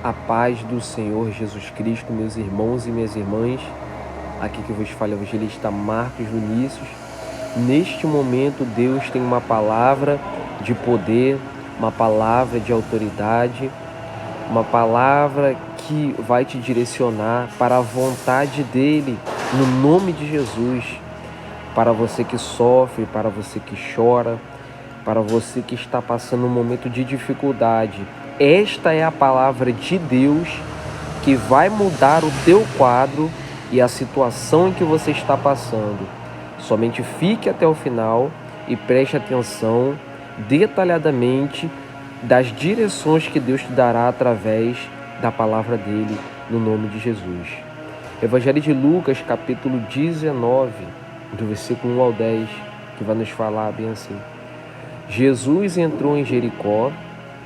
A paz do Senhor Jesus Cristo, meus irmãos e minhas irmãs. Aqui que vos fala o evangelista Marcos Vinícius. Neste momento, Deus tem uma palavra de poder, uma palavra de autoridade, uma palavra que vai te direcionar para a vontade dEle, no nome de Jesus. Para você que sofre, para você que chora, para você que está passando um momento de dificuldade. Esta é a palavra de Deus que vai mudar o teu quadro e a situação em que você está passando. Somente fique até o final e preste atenção detalhadamente das direções que Deus te dará através da palavra dele, no nome de Jesus. Evangelho de Lucas, capítulo 19, do versículo 1 ao 10, que vai nos falar bem assim. Jesus entrou em Jericó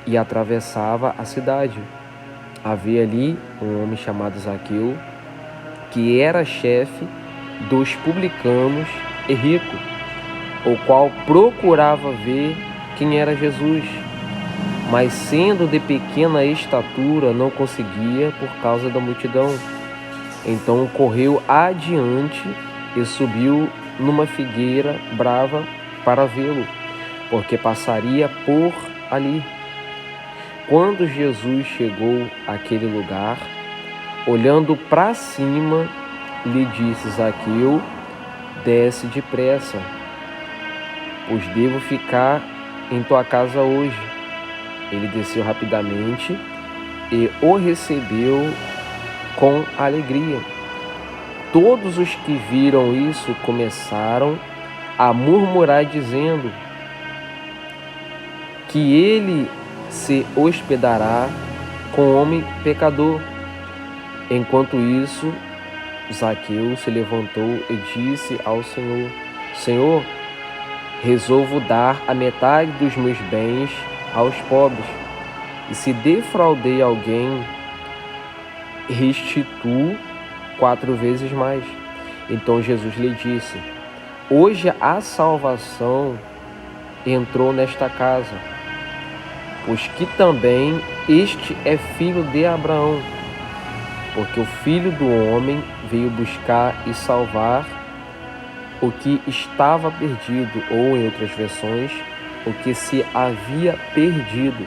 e atravessava a cidade. Havia ali um homem chamado Zaqueu, que era chefe dos publicanos e rico, o qual procurava ver quem era Jesus, mas sendo de pequena estatura não conseguia por causa da multidão. Então correu adiante e subiu numa figueira brava para vê-lo, porque passaria por ali. Quando Jesus chegou àquele lugar, olhando para cima, lhe disse: Zaqueu, desce depressa, pois devo ficar em tua casa hoje. Ele desceu rapidamente e o recebeu com alegria. Todos os que viram isso começaram a murmurar, dizendo que ele se hospedará com homem pecador. Enquanto isso, Zaqueu se levantou e disse ao Senhor: Senhor, resolvo dar a metade dos meus bens aos pobres, e se defraudei alguém, restituo 4 vezes mais. Então Jesus lhe disse: hoje a salvação entrou nesta casa, pois que também este é filho de Abraão, porque o Filho do Homem veio buscar e salvar o que estava perdido, ou em outras versões, o que se havia perdido.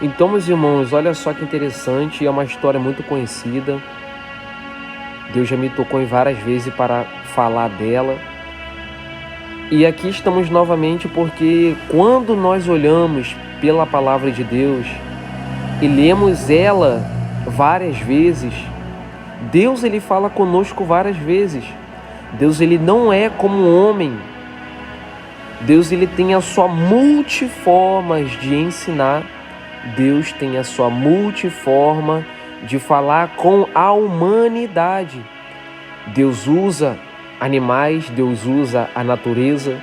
Então, meus irmãos, olha só que interessante, é uma história muito conhecida. Deus já me tocou em várias vezes para falar dela. E aqui estamos novamente porque quando nós olhamos pela palavra de Deus e lemos ela várias vezes, Deus ele fala conosco várias vezes. Deus ele não é como um homem. Deus ele tem a sua multiformas de ensinar. Deus tem a sua multiforma de falar com a humanidade. Deus usa animais, Deus usa a natureza,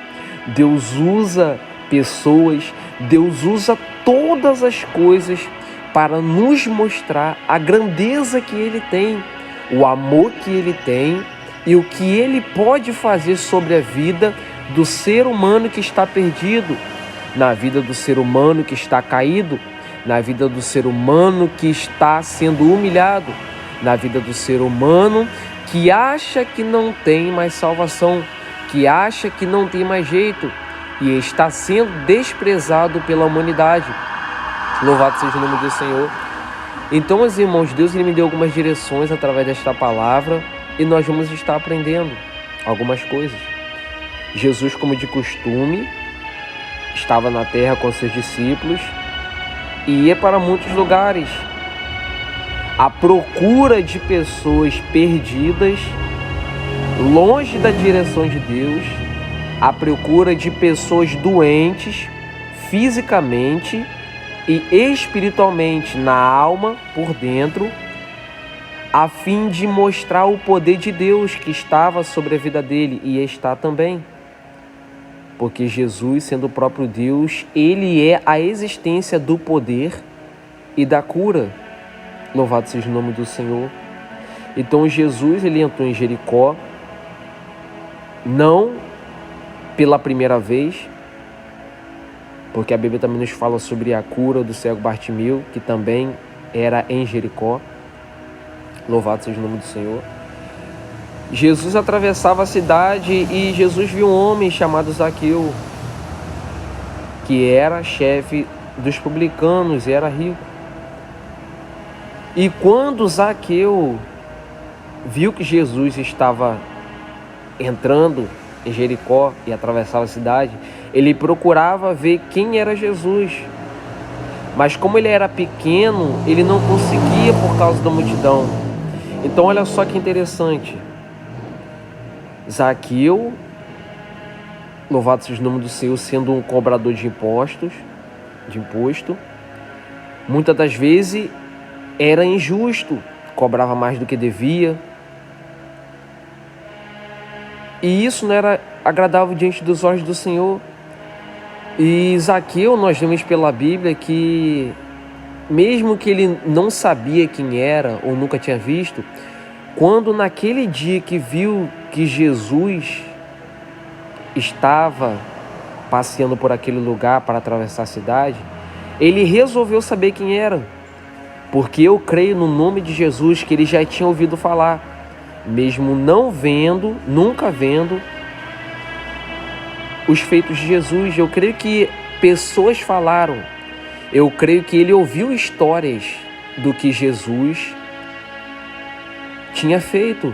Deus usa pessoas, Deus usa todas as coisas para nos mostrar a grandeza que Ele tem, o amor que Ele tem e o que Ele pode fazer sobre a vida do ser humano que está perdido, na vida do ser humano que está caído, na vida do ser humano que está sendo humilhado, na vida do ser humano que acha que não tem mais salvação, que acha que não tem mais jeito e está sendo desprezado pela humanidade. Louvado seja o nome do Senhor. Então, meus irmãos, Deus ele me deu algumas direções através desta palavra e nós vamos estar aprendendo algumas coisas. Jesus, como de costume, estava na terra com seus discípulos e ia para muitos lugares à procura de pessoas perdidas, longe da direção de Deus, à procura de pessoas doentes fisicamente e espiritualmente, na alma, por dentro, a fim de mostrar o poder de Deus que estava sobre a vida dele e está também. Porque Jesus, sendo o próprio Deus, ele é a existência do poder e da cura. Louvado seja o nome do Senhor. Então Jesus ele entrou em Jericó, não pela primeira vez, porque a Bíblia também nos fala sobre a cura do cego Bartimeu, que também era em Jericó. Louvado seja o nome do Senhor. Jesus atravessava a cidade e Jesus viu um homem chamado Zaqueu, que era chefe dos publicanos e era rico. E quando Zaqueu viu que Jesus estava entrando em Jericó e atravessava a cidade, ele procurava ver quem era Jesus. Mas como ele era pequeno, ele não conseguia por causa da multidão. Então olha só que interessante. Zaqueu, louvado seja o nome do Senhor, sendo um cobrador de imposto, muitas das vezes era injusto, cobrava mais do que devia. E isso não era agradável diante dos olhos do Senhor. E Zaqueu, nós vemos pela Bíblia que, mesmo que ele não sabia quem era ou nunca tinha visto, quando naquele dia que viu que Jesus estava passeando por aquele lugar para atravessar a cidade, ele resolveu saber quem era, porque eu creio no nome de Jesus que ele já tinha ouvido falar, mesmo não vendo, nunca vendo os feitos de Jesus. Eu creio que pessoas falaram, eu creio que ele ouviu histórias do que Jesus tinha feito.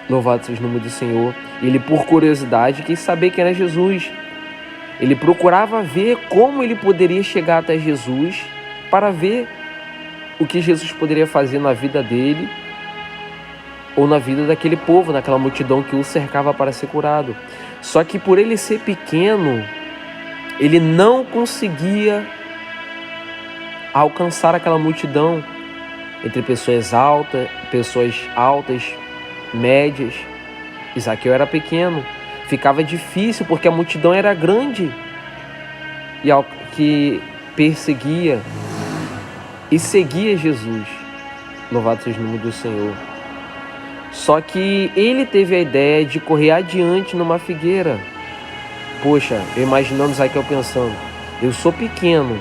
Louvado seja o nome do Senhor. Ele, por curiosidade, quis saber quem era Jesus. Ele procurava ver como ele poderia chegar até Jesus para ver o que Jesus poderia fazer na vida dele ou na vida daquele povo, naquela multidão que o cercava para ser curado. Só que por ele ser pequeno, ele não conseguia alcançar aquela multidão entre pessoas altas, médias. Zaqueu era pequeno, ficava difícil porque a multidão era grande e ao que perseguia e seguia Jesus. Louvado seja o nome do Senhor. Só que ele teve a ideia de correr adiante numa figueira. Poxa, eu imaginando Zaqueu pensando, eu sou pequeno,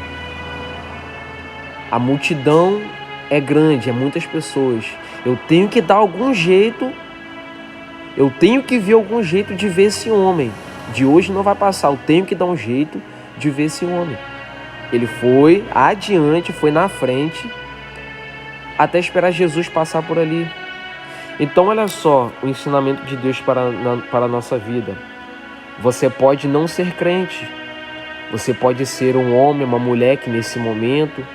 a multidão é grande, é muitas pessoas, eu tenho que dar algum jeito, eu tenho que ver algum jeito de ver esse homem. De hoje não vai passar, eu tenho que dar um jeito de ver esse homem. Ele foi adiante, foi na frente, até esperar Jesus passar por ali. Então olha só o ensinamento de Deus para a nossa vida. Você pode não ser crente, você pode ser um homem, uma mulher que nesse momento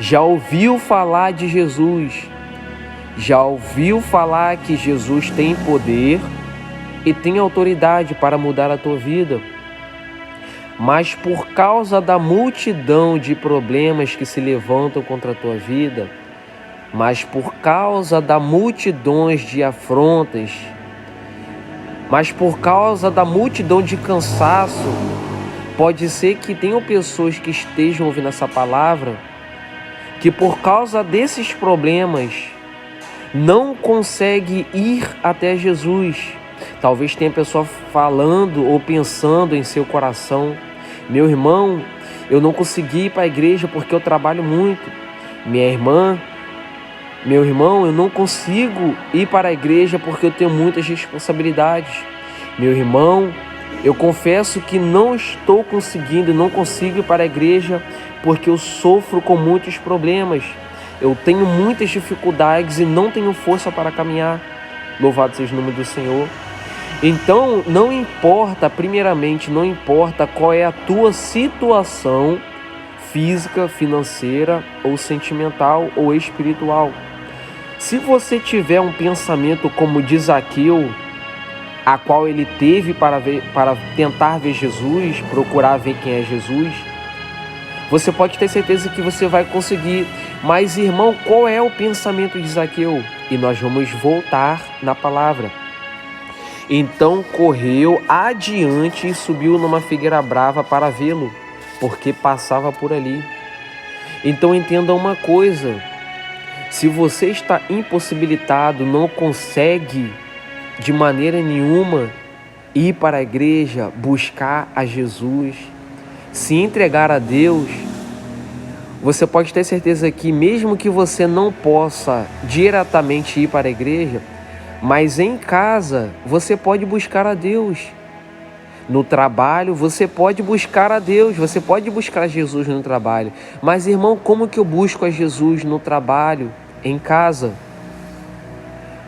já ouviu falar de Jesus, já ouviu falar que Jesus tem poder e tem autoridade para mudar a tua vida. Mas por causa da multidão de problemas que se levantam contra a tua vida, mas por causa da multidões de afrontas, mas por causa da multidão de cansaço, pode ser que tenham pessoas que estejam ouvindo essa palavra, que por causa desses problemas não consegue ir até Jesus. Talvez tenha pessoa falando ou pensando em seu coração, meu irmão, eu não consegui ir para a igreja porque eu trabalho muito. Minha irmã, meu irmão, eu não consigo ir para a igreja porque eu tenho muitas responsabilidades. Meu irmão, eu confesso que não estou conseguindo, não consigo ir para a igreja porque eu sofro com muitos problemas. Eu tenho muitas dificuldades e não tenho força para caminhar. Louvado seja o nome do Senhor. Então, não importa, primeiramente, não importa qual é a tua situação física, financeira, ou sentimental, ou espiritual. Se você tiver um pensamento como de Zaqueu, a qual ele teve para tentar ver Jesus, procurar ver quem é Jesus, você pode ter certeza que você vai conseguir. Mas, irmão, qual é o pensamento de Zaqueu? E nós vamos voltar na palavra. Então correu adiante e subiu numa figueira brava para vê-lo, porque passava por ali. Então entenda uma coisa, se você está impossibilitado, não consegue de maneira nenhuma ir para a igreja, buscar a Jesus, se entregar a Deus, Você pode ter certeza que mesmo que você não possa diretamente ir para a igreja, mas em casa você pode buscar a Deus. No trabalho você pode buscar a Deus, você pode buscar Jesus no trabalho. Mas irmão, como que eu busco a Jesus no trabalho, em casa?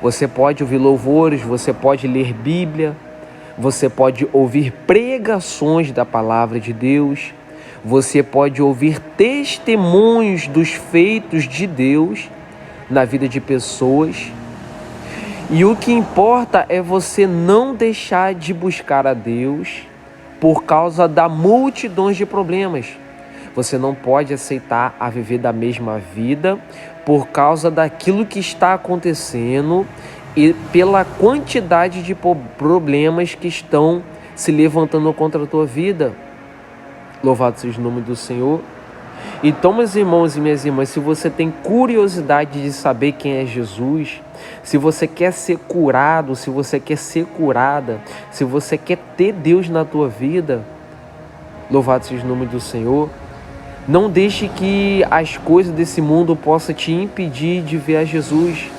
Você pode ouvir louvores, você pode ler Bíblia, você pode ouvir pregações da palavra de Deus, você pode ouvir testemunhos dos feitos de Deus na vida de pessoas. E o que importa é você não deixar de buscar a Deus por causa da multidão de problemas. Você não pode aceitar a viver da mesma vida por causa daquilo que está acontecendo e pela quantidade de problemas que estão se levantando contra a tua vida. Louvado seja o nome do Senhor. Então, meus irmãos e minhas irmãs, se você tem curiosidade de saber quem é Jesus, se você quer ser curado, se você quer ser curada, se você quer ter Deus na tua vida, louvado seja o nome do Senhor, não deixe que as coisas desse mundo possam te impedir de ver a Jesus.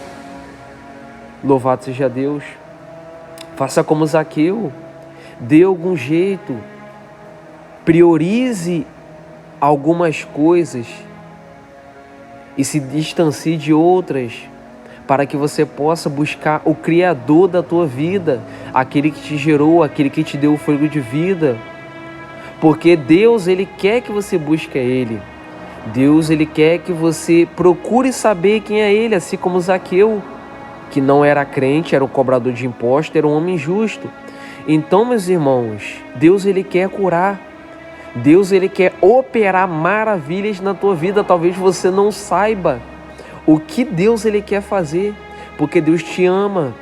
Louvado seja Deus. Faça como Zaqueu, dê algum jeito, priorize algumas coisas e se distancie de outras, para que você possa buscar o Criador da tua vida, aquele que te gerou, aquele que te deu o fôlego de vida. Porque Deus, Ele quer que você busque a Ele. Deus, Ele quer que você procure saber quem é Ele, assim como Zaqueu, que não era crente, era um cobrador de impostos, era um homem justo. Então, meus irmãos, Deus, Ele quer curar. Deus, Ele quer operar maravilhas na tua vida. Talvez você não saiba o que Deus, Ele quer fazer, porque Deus te ama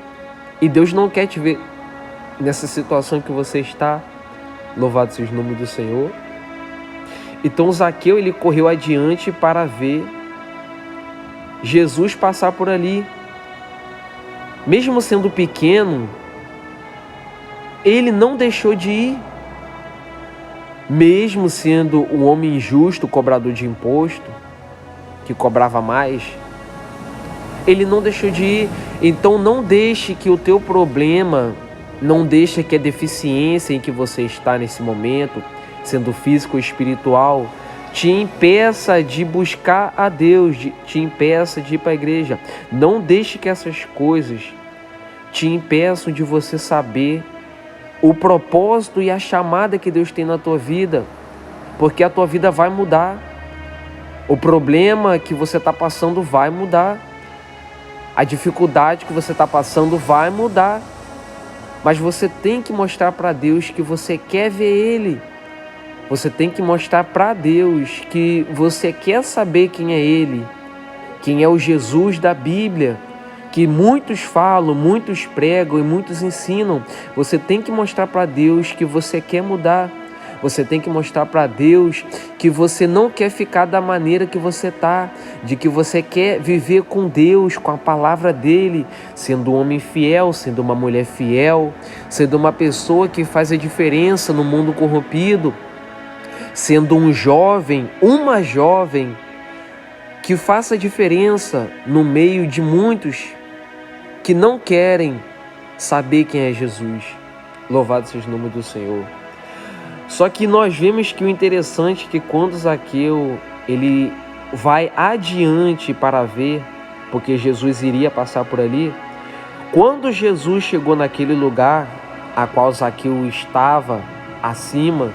e Deus não quer te ver nessa situação que você está. Louvado seja o nome do Senhor. Então Zaqueu, ele correu adiante para ver Jesus passar por ali. Mesmo sendo pequeno, ele não deixou de ir. Mesmo sendo um homem injusto, cobrador de imposto, que cobrava mais, ele não deixou de ir. Então não deixe que o teu problema, não deixe que a deficiência em que você está nesse momento, sendo físico ou espiritual, te impeça de buscar a Deus, te impeça de ir para a igreja. Não deixe que essas coisas te impeçam de você saber o propósito e a chamada que Deus tem na tua vida, porque a tua vida vai mudar. O problema que você está passando vai mudar. A dificuldade que você está passando vai mudar. Mas você tem que mostrar para Deus que você quer ver Ele. Você tem que mostrar para Deus que você quer saber quem é Ele, quem é o Jesus da Bíblia, que muitos falam, muitos pregam e muitos ensinam. Você tem que mostrar para Deus que você quer mudar. Você tem que mostrar para Deus que você não quer ficar da maneira que você está, de que você quer viver com Deus, com a palavra dEle, sendo um homem fiel, sendo uma mulher fiel, sendo uma pessoa que faz a diferença no mundo corrompido, sendo um jovem, uma jovem que faça a diferença no meio de muitos que não querem saber quem é Jesus. Louvado seja o nome do Senhor. Só que nós vemos que o interessante é que quando Zaqueu ele vai adiante para ver, porque Jesus iria passar por ali, quando Jesus chegou naquele lugar a qual Zaqueu estava acima,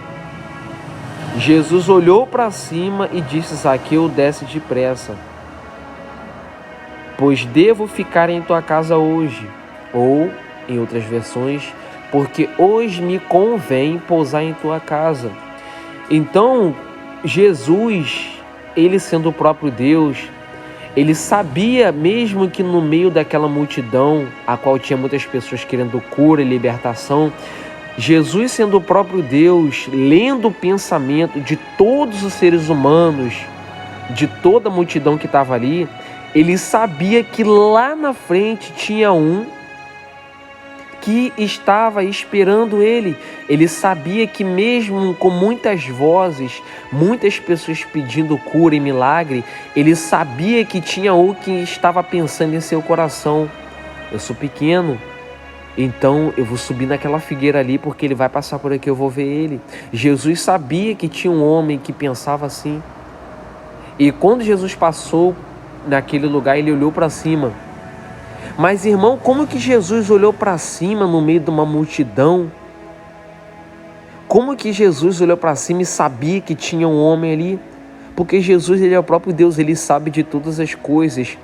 Jesus olhou para cima e disse: Zaqueu, desce depressa, pois devo ficar em tua casa hoje. Ou, em outras versões, porque hoje me convém pousar em tua casa. Então, Jesus, ele sendo o próprio Deus, ele sabia, mesmo que no meio daquela multidão, a qual tinha muitas pessoas querendo cura e libertação, Jesus sendo o próprio Deus, lendo o pensamento de todos os seres humanos, de toda a multidão que estava ali, ele sabia que lá na frente tinha um que estava esperando ele. Ele sabia que mesmo com muitas vozes, muitas pessoas pedindo cura e milagre, ele sabia que tinha o que estava pensando em seu coração. Eu sou pequeno, então eu vou subir naquela figueira ali porque ele vai passar por aqui, eu vou ver ele. Jesus sabia que tinha um homem que pensava assim. E quando Jesus passou naquele lugar, ele olhou para cima. Mas, irmão, como que Jesus olhou para cima no meio de uma multidão? Como que Jesus olhou para cima e sabia que tinha um homem ali? Porque Jesus, ele é o próprio Deus, ele sabe de todas as coisas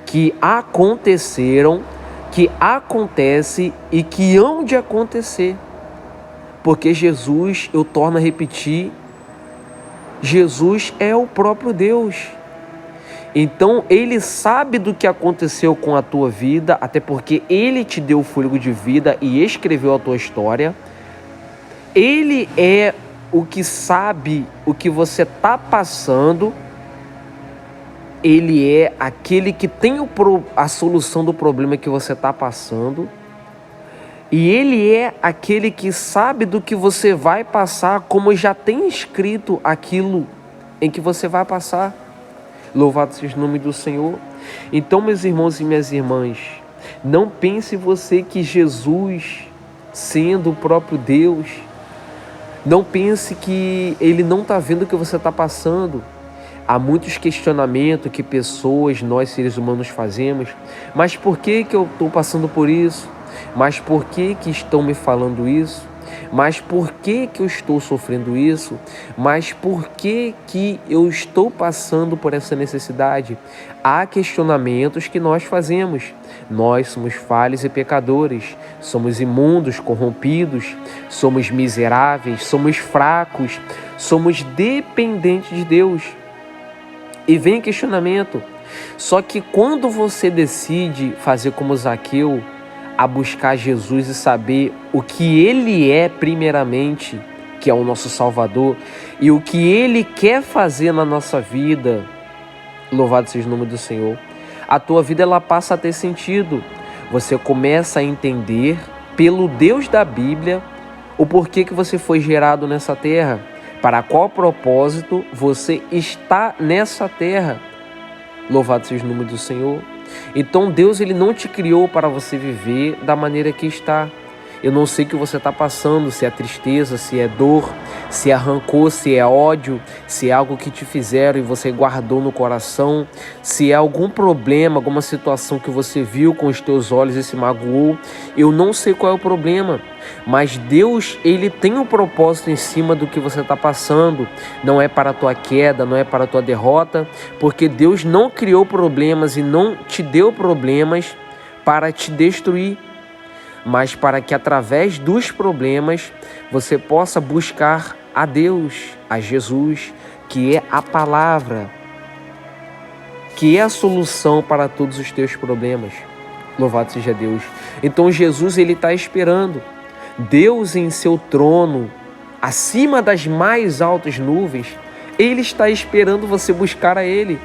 que aconteceram, que acontecem e que hão de acontecer. Porque Jesus, eu torno a repetir, Jesus é o próprio Deus. Então ele sabe do que aconteceu com a tua vida, até porque ele te deu o fôlego de vida e escreveu a tua história. Ele é o que sabe o que você está passando. Ele é aquele que tem a solução do problema que você está passando. E ele é aquele que sabe do que você vai passar, como já tem escrito aquilo em que você vai passar. Louvado seja o nome do Senhor. Então, meus irmãos e minhas irmãs, não pense você que Jesus, sendo o próprio Deus, não pense que ele não está vendo o que você está passando. Há muitos questionamentos que pessoas, nós seres humanos fazemos. Mas por que eu estou passando por isso? Mas por que estão me falando isso? Mas por que eu estou sofrendo isso? Mas por que eu estou passando por essa necessidade? Há questionamentos que nós fazemos. Nós somos falhos e pecadores, somos imundos, corrompidos, somos miseráveis, somos fracos, somos dependentes de Deus. E vem questionamento. Só que quando você decide fazer como Zaqueu, a buscar Jesus e saber o que ele é primeiramente, que é o nosso Salvador, e o que ele quer fazer na nossa vida, louvado seja o nome do Senhor, a tua vida ela passa a ter sentido. Você começa a entender pelo Deus da Bíblia o porquê que você foi gerado nessa terra, para qual propósito você está nessa terra. Louvado seja o nome do Senhor. Então Deus ele não te criou para você viver da maneira que está. Eu não sei o que você está passando, se é tristeza, se é dor, se é rancor, se é ódio, se é algo que te fizeram e você guardou no coração, se é algum problema, alguma situação que você viu com os teus olhos e se magoou. Eu não sei qual é o problema, mas Deus ele tem um propósito em cima do que você está passando. Não é para a tua queda, não é para a tua derrota, porque Deus não criou problemas e não te deu problemas para te destruir, mas para que através dos problemas você possa buscar a Deus, a Jesus, que é a palavra, que é a solução para todos os teus problemas. Louvado seja Deus. Então Jesus ele está esperando. Deus em seu trono, acima das mais altas nuvens, ele está esperando você buscar a ele.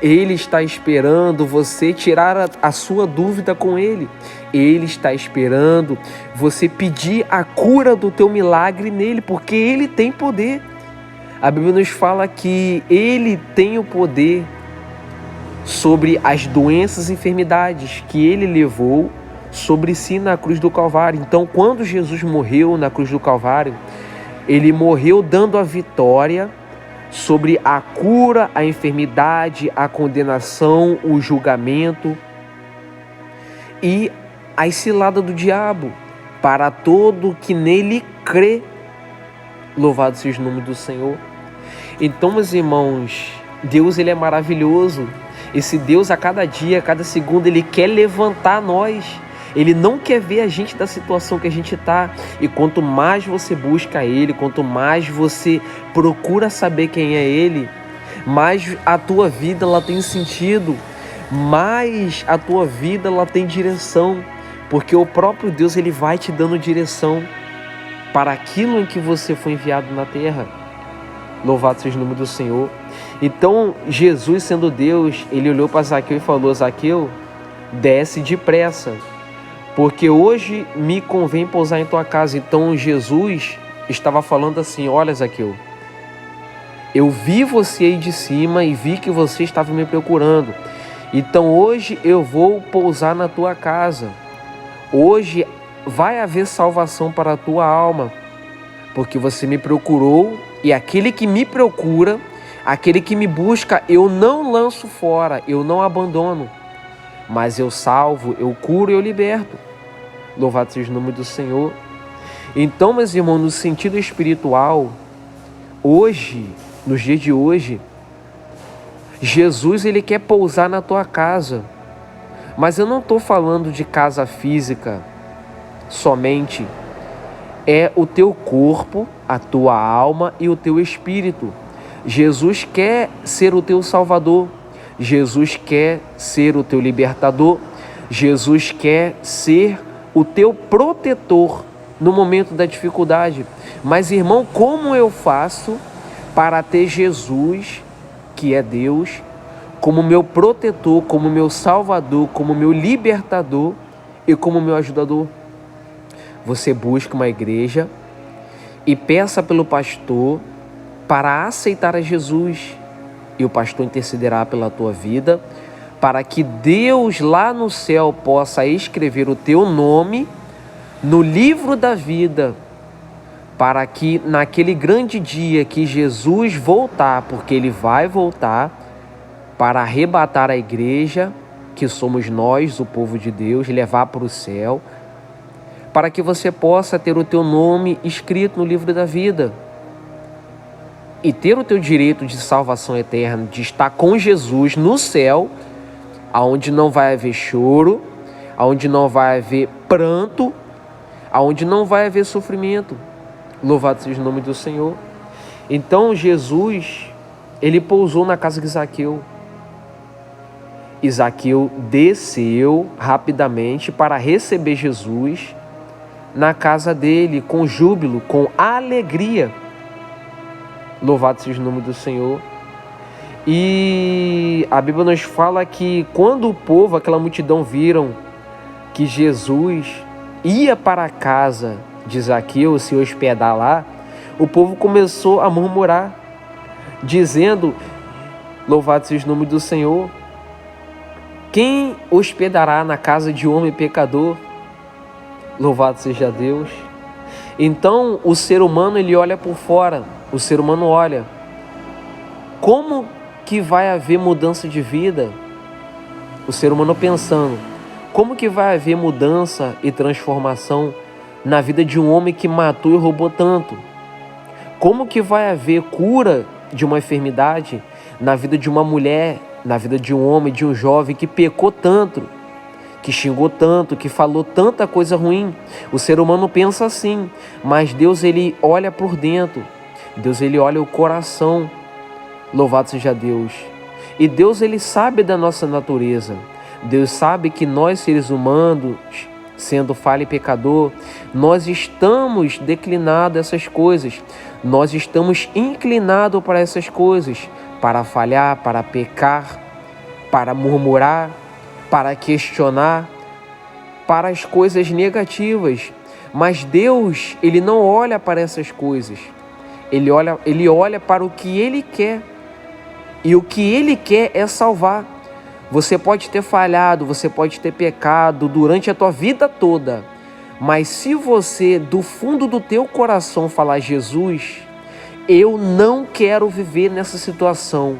Ele está esperando você tirar a sua dúvida com ele. Ele está esperando você pedir a cura do teu milagre nele, porque ele tem poder. A Bíblia nos fala que ele tem o poder sobre as doenças e enfermidades que ele levou sobre si na cruz do Calvário. Então, quando Jesus morreu na cruz do Calvário, ele morreu dando a vitória sobre a cura, a enfermidade, a condenação, o julgamento e a cilada do diabo para todo que nele crê. Louvado seja o nome do Senhor. Então, meus irmãos, Deus ele é maravilhoso. Esse Deus a cada dia, a cada segundo, ele quer levantar nós. Ele não quer ver a gente da situação que a gente está. E quanto mais você busca Ele, quanto mais você procura saber quem é Ele, mais a tua vida ela tem sentido, mais a tua vida ela tem direção. Porque o próprio Deus ele vai te dando direção para aquilo em que você foi enviado na terra. Louvado seja o nome do Senhor. Então Jesus, sendo Deus, ele olhou para Zaqueu e falou: Zaqueu, desce depressa, porque hoje me convém pousar em tua casa. Então Jesus estava falando assim: olha, Zaqueu, eu vi você aí de cima e vi que você estava me procurando. Então hoje eu vou pousar na tua casa. Hoje vai haver salvação para a tua alma, porque você me procurou, e aquele que me procura, aquele que me busca, eu não lanço fora, eu não abandono, mas eu salvo, eu curo e eu liberto. Louvado seja o nome do Senhor. Então, meus irmãos, no sentido espiritual, hoje, nos dias de hoje, Jesus, ele quer pousar na tua casa. Mas eu não estou falando de casa física somente. É o teu corpo, a tua alma e o teu espírito. Jesus quer ser o teu salvador. Jesus quer ser o teu libertador. Jesus quer ser o teu protetor no momento da dificuldade. Mas, irmão, como eu faço para ter Jesus, que é Deus, como meu protetor, como meu salvador, como meu libertador e como meu ajudador? Você busca uma igreja e peça pelo pastor para aceitar a Jesus, e o pastor intercederá pela tua vida, para que Deus lá no céu possa escrever o teu nome no livro da vida, para que naquele grande dia que Jesus voltar, porque ele vai voltar para arrebatar a igreja, que somos nós, o povo de Deus, levar para o céu, para que você possa ter o teu nome escrito no livro da vida e ter o teu direito de salvação eterna, de estar com Jesus no céu, aonde não vai haver choro, aonde não vai haver pranto, aonde não vai haver sofrimento. Louvado seja o nome do Senhor. Então Jesus, ele pousou na casa de Zaqueu. E Zaqueu desceu rapidamente para receber Jesus na casa dele, com júbilo, com alegria. Louvado seja o nome do Senhor. E a Bíblia nos fala que quando o povo, aquela multidão, viram que Jesus ia para a casa de Zaqueu se hospedar lá, o povo começou a murmurar, dizendo: louvado seja o nome do Senhor, quem hospedará na casa de homem pecador? Louvado seja Deus. Então o ser humano, ele olha por fora, o ser humano olha, como que vai haver mudança de vida? O ser humano pensando, como que vai haver mudança e transformação na vida de um homem que matou e roubou tanto? Como que vai haver cura de uma enfermidade na vida de uma mulher, na vida de um homem, de um jovem que pecou tanto, que xingou tanto, que falou tanta coisa ruim? O ser humano pensa assim, mas Deus, ele olha por dentro. Deus, ele olha o coração. Louvado seja Deus. E Deus, ele sabe da nossa natureza. Deus sabe que nós, seres humanos, sendo falho e pecador, nós estamos declinados a essas coisas. Nós estamos inclinados para essas coisas, para falhar, para pecar, para murmurar, para questionar, para as coisas negativas. Mas Deus, ele não olha para essas coisas. Ele olha para o que ele quer. E o que ele quer é salvar. Você pode ter falhado, você pode ter pecado durante a tua vida toda, mas se você, do fundo do teu coração, falar: Jesus, eu não quero viver nessa situação,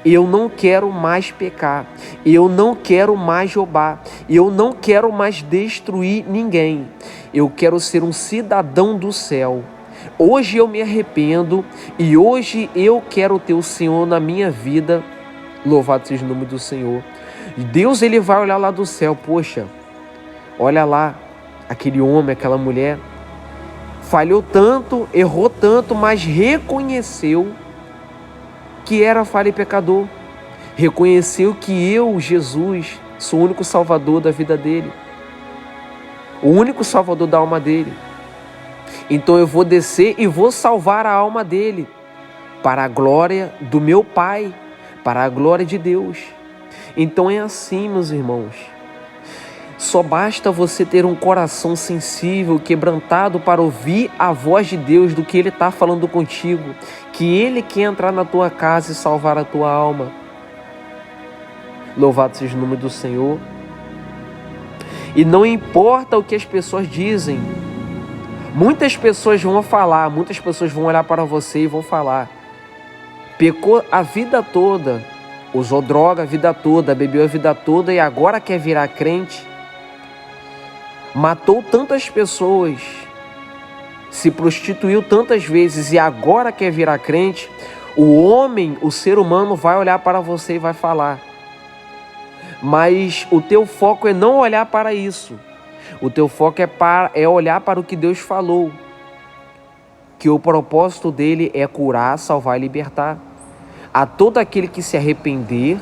eu não quero mais pecar, eu não quero mais roubar, eu não quero mais destruir ninguém, eu quero ser um cidadão do céu. Hoje eu me arrependo e hoje eu quero ter o Senhor na minha vida. Louvado seja o nome do Senhor. E Deus, ele vai olhar lá do céu. Poxa, olha lá, aquele homem, aquela mulher, falhou tanto, errou tanto, mas reconheceu que era falho e pecador. Reconheceu que eu, Jesus, sou o único salvador da vida dele, o único salvador da alma dele. Então eu vou descer e vou salvar a alma dele, para a glória do meu Pai, para a glória de Deus. Então é assim, meus irmãos. Só basta você ter um coração sensível, quebrantado para ouvir a voz de Deus do que Ele está falando contigo, que Ele quer entrar na tua casa e salvar a tua alma. Louvado seja o nome do Senhor. E não importa o que as pessoas dizem, muitas pessoas vão falar, muitas pessoas vão olhar para você e vão falar: pecou a vida toda, usou droga a vida toda, bebeu a vida toda e agora quer virar crente. Matou tantas pessoas, se prostituiu tantas vezes e agora quer virar crente. O homem, o ser humano vai olhar para você e vai falar. Mas o teu foco é não olhar para isso. O teu foco é olhar para o que Deus falou. Que o propósito dele é curar, salvar e libertar. A todo aquele que se arrepender,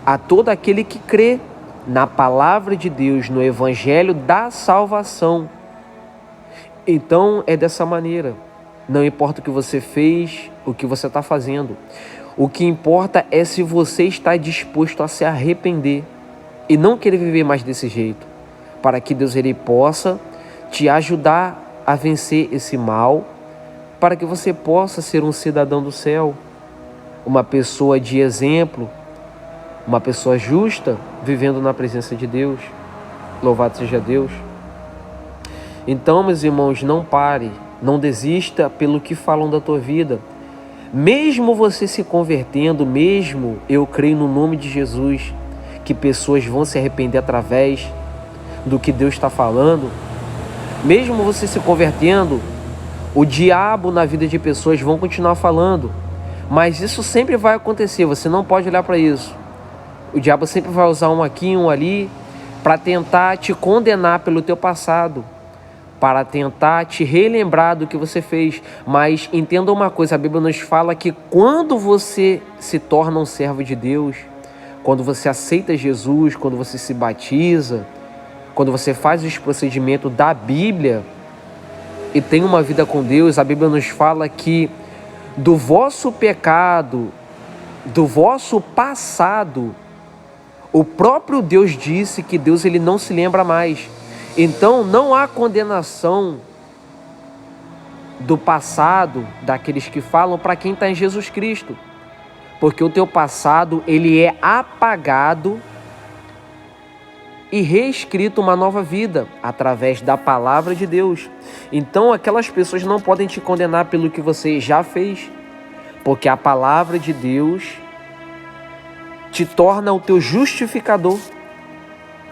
a todo aquele que crê na palavra de Deus, no evangelho da salvação. Então é dessa maneira. Não importa o que você fez, o que você está fazendo. O que importa é se você está disposto a se arrepender e não querer viver mais desse jeito, para que Deus ele possa te ajudar a vencer esse mal, para que você possa ser um cidadão do céu, uma pessoa de exemplo, uma pessoa justa, vivendo na presença de Deus. Louvado seja Deus. Então, meus irmãos, não pare, não desista pelo que falam da tua vida. Mesmo você se convertendo, mesmo eu creio no nome de Jesus, que pessoas vão se arrepender através do que Deus está falando. Mesmo você se convertendo, o diabo na vida de pessoas vão continuar falando. Mas isso sempre vai acontecer, você não pode olhar para isso. O diabo sempre vai usar um aqui, um ali, para tentar te condenar pelo teu passado, para tentar te relembrar do que você fez. Mas entenda uma coisa, a Bíblia nos fala que quando você se torna um servo de Deus, quando você aceita Jesus, quando você se batiza, quando você faz os procedimentos da Bíblia e tem uma vida com Deus, a Bíblia nos fala que do vosso pecado, do vosso passado, o próprio Deus disse que Deus ele não se lembra mais. Então não há condenação do passado daqueles que falam para quem está em Jesus Cristo. Porque o teu passado ele é apagado e reescrito uma nova vida através da palavra de Deus. Então aquelas pessoas não podem te condenar pelo que você já fez, porque a palavra de Deus te torna o teu justificador.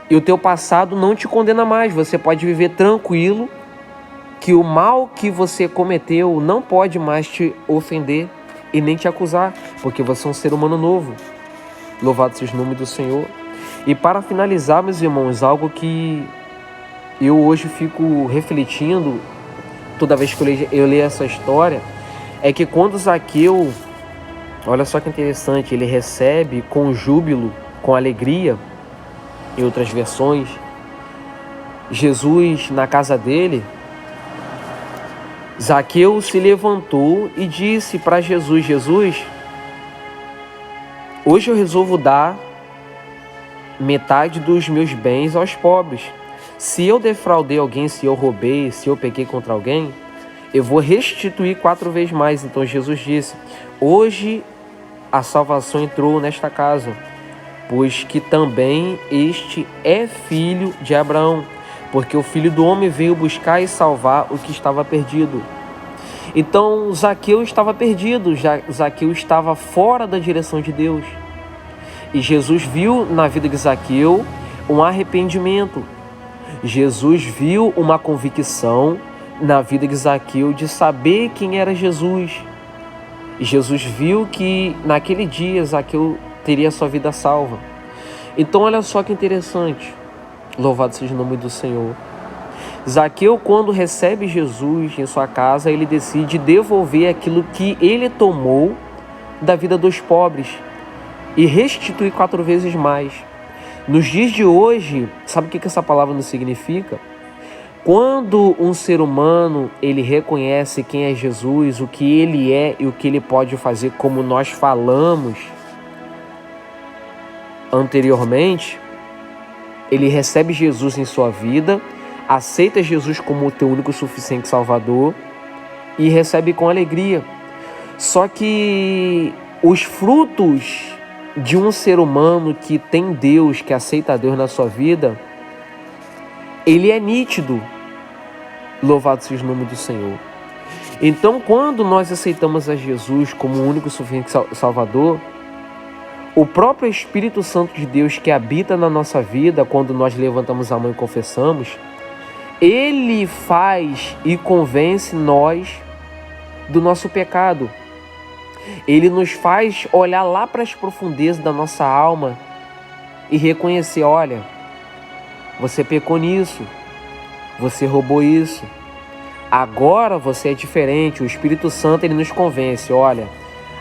E o teu passado não te condena mais. Você pode viver tranquilo, que o mal que você cometeu não pode mais te ofender e nem te acusar, porque você é um ser humano novo. Louvado seja o nome do Senhor. E para finalizar, meus irmãos, algo que eu hoje fico refletindo toda vez que eu leio essa história, é que quando Zaqueu, olha só que interessante, ele recebe com júbilo, com alegria, em outras versões, Jesus na casa dele, Zaqueu se levantou e disse para Jesus: Jesus, hoje eu resolvo dar metade dos meus bens aos pobres. Se eu defraudei alguém, se eu roubei, se eu pequei contra alguém, eu vou restituir 4 vezes mais. Então Jesus disse: hoje a salvação entrou nesta casa, pois que também este é filho de Abraão, porque o Filho do Homem veio buscar e salvar o que estava perdido. Então Zaqueu estava perdido, Zaqueu estava fora da direção de Deus. E Jesus viu na vida de Zaqueu um arrependimento. Jesus viu uma convicção na vida de Zaqueu de saber quem era Jesus. E Jesus viu que naquele dia Zaqueu teria sua vida salva. Então olha só que interessante. Louvado seja o nome do Senhor. Zaqueu, quando recebe Jesus em sua casa, ele decide devolver aquilo que ele tomou da vida dos pobres e restituir 4 vezes mais. Nos dias de hoje, sabe o que essa palavra nos significa? Quando um ser humano ele reconhece quem é Jesus, o que ele é e o que ele pode fazer, como nós falamos anteriormente, ele recebe Jesus em sua vida, aceita Jesus como o teu único suficiente Salvador e recebe com alegria. Só que os frutos de um ser humano que tem Deus, que aceita Deus na sua vida, ele é nítido. Louvado seja o nome do Senhor. Então, quando nós aceitamos a Jesus como o único suficiente Salvador, o próprio Espírito Santo de Deus que habita na nossa vida, quando nós levantamos a mão e confessamos, ele faz e convence nós do nosso pecado. Ele nos faz olhar lá para as profundezas da nossa alma e reconhecer, olha, você pecou nisso, você roubou isso, agora você é diferente. O Espírito Santo, ele nos convence, olha,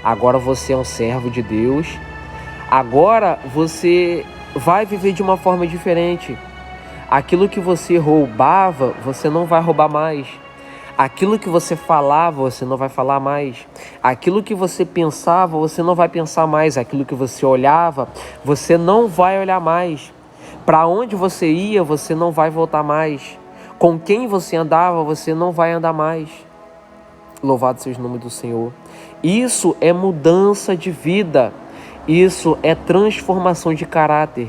agora você é um servo de Deus, agora você vai viver de uma forma diferente. Aquilo que você roubava, você não vai roubar mais. Aquilo que você falava, você não vai falar mais. Aquilo que você pensava, você não vai pensar mais. Aquilo que você olhava, você não vai olhar mais. Para onde você ia, você não vai voltar mais. Com quem você andava, você não vai andar mais. Louvado seja o nome do Senhor. Isso é mudança de vida. Isso é transformação de caráter,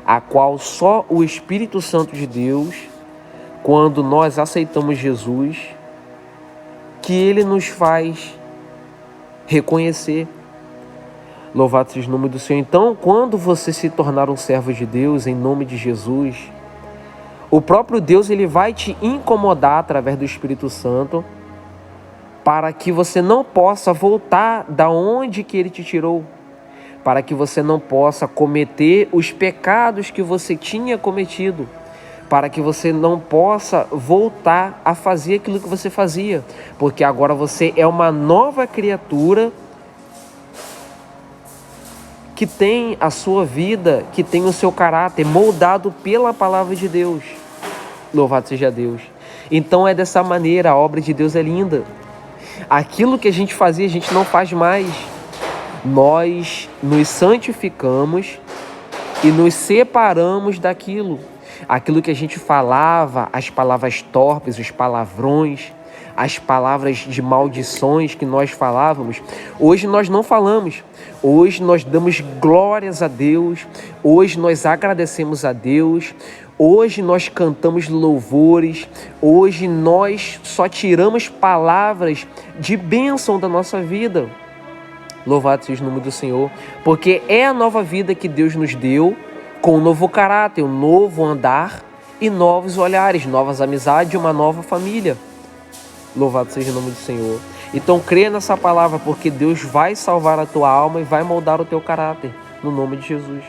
a qual só o Espírito Santo de Deus, quando nós aceitamos Jesus, que ele nos faz reconhecer. Louvado seja o nome do Senhor. Então, quando você se tornar um servo de Deus, em nome de Jesus, o próprio Deus, ele vai te incomodar através do Espírito Santo, para que você não possa voltar da onde que ele te tirou, para que você não possa cometer os pecados que você tinha cometido, para que você não possa voltar a fazer aquilo que você fazia, porque agora você é uma nova criatura que tem a sua vida, que tem o seu caráter moldado pela palavra de Deus. Louvado seja Deus. Então é dessa maneira, a obra de Deus é linda. Aquilo que a gente fazia, a gente não faz mais. Nós nos santificamos e nos separamos daquilo. Aquilo que a gente falava, as palavras torpes, os palavrões, as palavras de maldições que nós falávamos, hoje nós não falamos. Hoje nós damos glórias a Deus, hoje nós agradecemos a Deus, hoje nós cantamos louvores, hoje nós só tiramos palavras de bênção da nossa vida. Louvado seja o nome do Senhor, porque é a nova vida que Deus nos deu, com um novo caráter, um novo andar e novos olhares, novas amizades e uma nova família. Louvado seja o nome do Senhor. Então creia nessa palavra, porque Deus vai salvar a tua alma e vai moldar o teu caráter, no nome de Jesus.